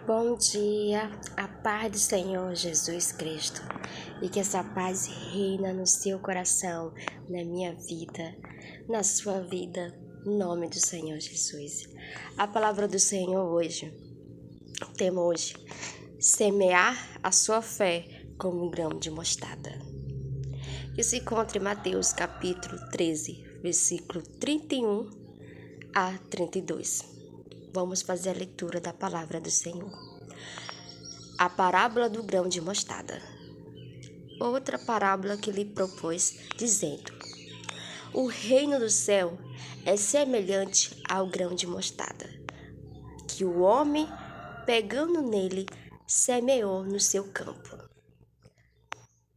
Bom dia, a paz do Senhor Jesus Cristo, e que essa paz reina no seu coração, na minha vida, na sua vida, em nome do Senhor Jesus. A palavra do Senhor hoje, tema hoje, semear a sua fé como um grão de mostarda. Isso se encontra em Mateus capítulo 13, versículo 31 a 32. Vamos fazer a leitura da palavra do Senhor. A parábola do grão de mostarda. Outra parábola que lhe propôs, dizendo: O reino do céu é semelhante ao grão de mostarda, que o homem, pegando nele, semeou no seu campo.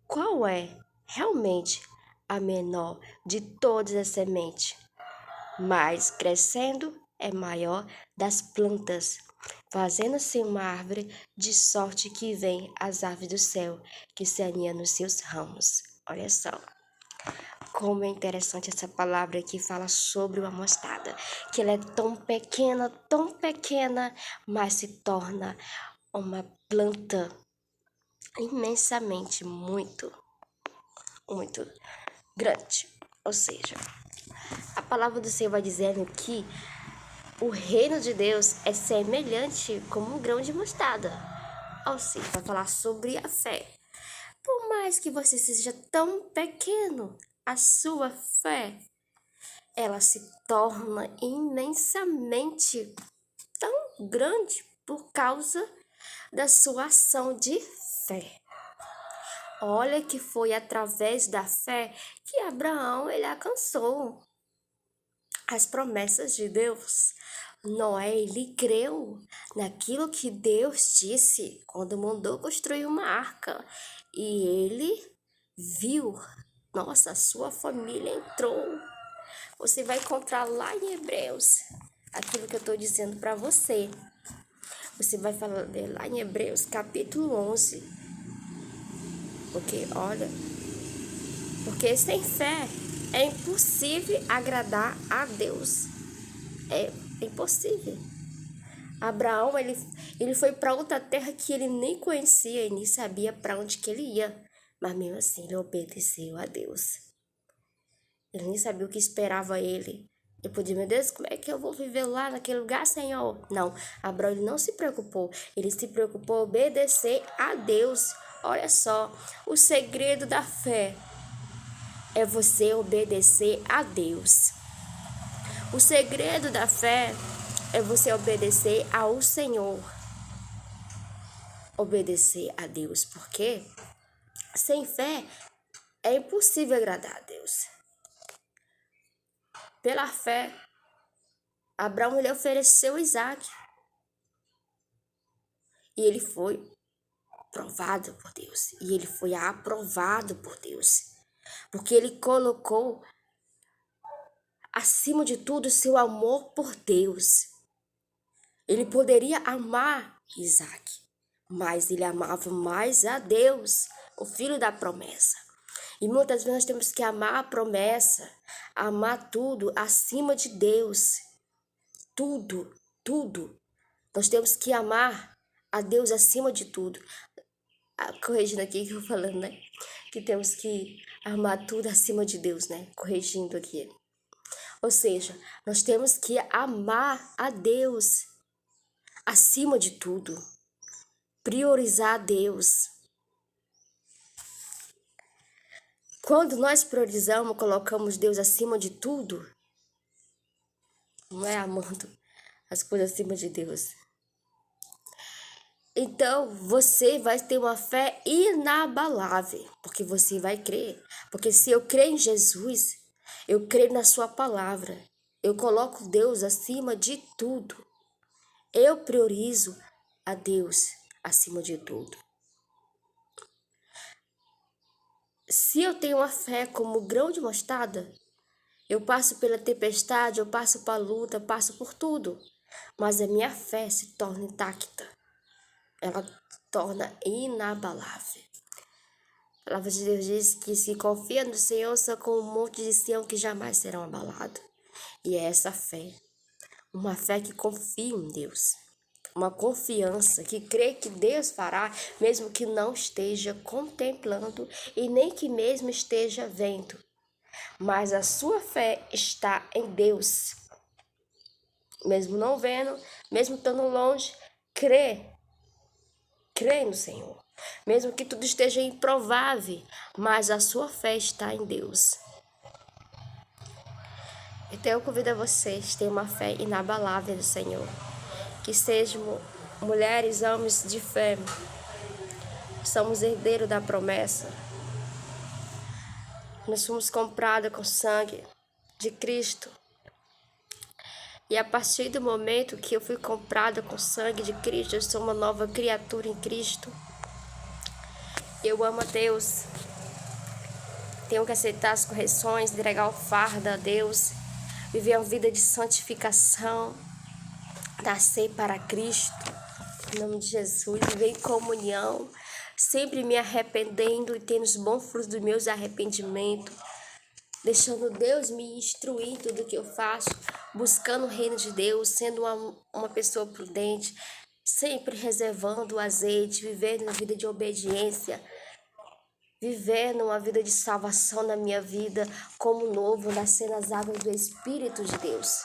Qual é realmente a menor de todas as sementes, mas crescendo é maior das plantas, fazendo-se uma árvore, de sorte que vem as aves do céu, que se aninham nos seus ramos. Olha só, como é interessante essa palavra que fala sobre uma mostarda, que ela é tão pequena, mas se torna uma planta imensamente muito grande. Ou seja, a palavra do Senhor vai dizendo que o reino de Deus é semelhante como um grão de mostarda. Ou seja, vai falar sobre a fé. Por mais que você seja tão pequeno, a sua fé, ela se torna imensamente tão grande por causa da sua ação de fé. Olha que foi através da fé que Abraão ele alcançou as promessas de Deus. Noé, ele creu naquilo que Deus disse quando mandou construir uma arca. E ele viu, nossa, sua família entrou. Você vai encontrar lá em Hebreus aquilo que eu estou dizendo para você. Você vai falar lá em Hebreus capítulo 11. Porque sem fé é impossível agradar a Deus. É impossível. Abraão, ele foi para outra terra que ele nem conhecia e nem sabia para onde que ele ia. Mas mesmo assim, ele obedeceu a Deus. Ele nem sabia o que esperava ele. Ele podia, meu Deus, como é que eu vou viver lá naquele lugar, Senhor? Não, Abraão ele não se preocupou. Ele se preocupou em obedecer a Deus. Olha só, o segredo da fé é você obedecer a Deus. O segredo da fé é você obedecer ao Senhor. Obedecer a Deus, porque sem fé é impossível agradar a Deus. Pela fé, Abraão ele ofereceu Isaac. E ele foi provado por Deus. E ele foi aprovado por Deus. Porque ele colocou acima de tudo o seu amor por Deus. Ele poderia amar Isaac, mas ele amava mais a Deus, o filho da promessa. E muitas vezes nós temos que amar a promessa, amar tudo acima de Deus. Tudo. Nós temos que amar a Deus acima de tudo. Corrigindo aqui que eu falando, né? Que temos que amar tudo acima de Deus, né? Corrigindo aqui. Ou seja, nós temos que amar a Deus acima de tudo. Priorizar a Deus. Quando nós priorizamos, colocamos Deus acima de tudo, não é amando as coisas acima de Deus. Então, você vai ter uma fé inabalável, porque você vai crer. Porque se eu creio em Jesus, eu creio na sua palavra. Eu coloco Deus acima de tudo. Eu priorizo a Deus acima de tudo. Se eu tenho uma fé como grão de mostarda, eu passo pela tempestade, eu passo pela luta, eu passo por tudo. Mas a minha fé se torna intacta. Ela torna inabalável. A palavra de Deus diz que se confia no Senhor, são como um monte de Sião que jamais serão abalados. E é essa fé, uma fé que confia em Deus. uma confiança, que crê que Deus fará, mesmo que não esteja contemplando e nem que mesmo esteja vendo. Mas a sua fé está em Deus. Mesmo não vendo, mesmo estando longe, crê no Senhor. Mesmo que tudo esteja improvável, mas a sua fé está em Deus. Então eu convido a vocês a ter uma fé inabalável no Senhor. Que sejam mulheres, homens de fé. Somos herdeiros da promessa. Nós fomos comprados com sangue de Cristo. E a partir do momento que eu fui comprada com sangue de Cristo, eu sou uma nova criatura em Cristo. Eu amo a Deus. Tenho que aceitar as correções, entregar o fardo a Deus, viver uma vida de santificação, nascer para Cristo, em nome de Jesus, viver em comunhão, sempre me arrependendo e tendo os bons frutos dos meus arrependimentos, deixando Deus me instruir em tudo que eu faço, buscando o reino de Deus, sendo uma pessoa prudente, sempre reservando o azeite, vivendo uma vida de obediência, vivendo uma vida de salvação na minha vida, como novo, nascer nas águas do Espírito de Deus.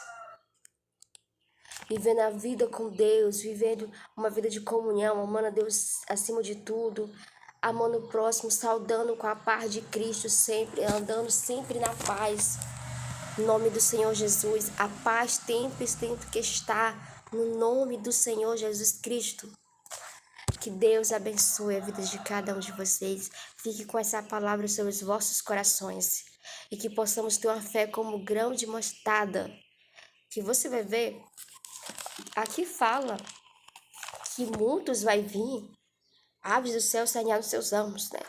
Vivendo a vida com Deus, vivendo uma vida de comunhão, amando a Deus acima de tudo, amando o próximo, saudando com a paz de Cristo sempre, andando sempre na paz. Em nome do Senhor Jesus, a paz tem que estar no nome do Senhor Jesus Cristo. Que Deus abençoe a vida de cada um de vocês. Fique com essa palavra sobre os vossos corações. E que possamos ter uma fé como grão de mostarda. Que você vai ver, aqui fala que muitos vai vir, aves do céu sairão dos seus ramos, né?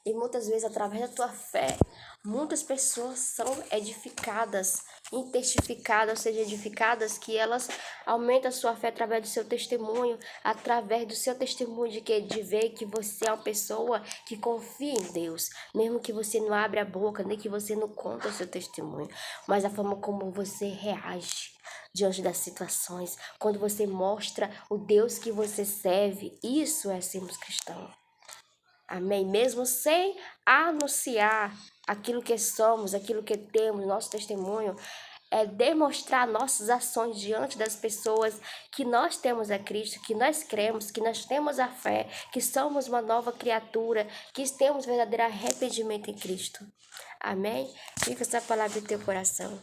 E muitas vezes, através da tua fé, muitas pessoas são edificadas, testificadas, ou seja, edificadas, que elas aumentam a sua fé através do seu testemunho, através do seu testemunho de ver que você é uma pessoa que confia em Deus, mesmo que você não abra a boca, nem que você não conta o seu testemunho, mas a forma como você reage diante das situações, quando você mostra o Deus que você serve, isso é sermos cristãos. Amém? Mesmo sem anunciar aquilo que somos, aquilo que temos, nosso testemunho, é demonstrar nossas ações diante das pessoas que nós temos a Cristo, que nós cremos, que nós temos a fé, que somos uma nova criatura, que temos verdadeiro arrependimento em Cristo. Amém? Fica essa palavra em teu coração.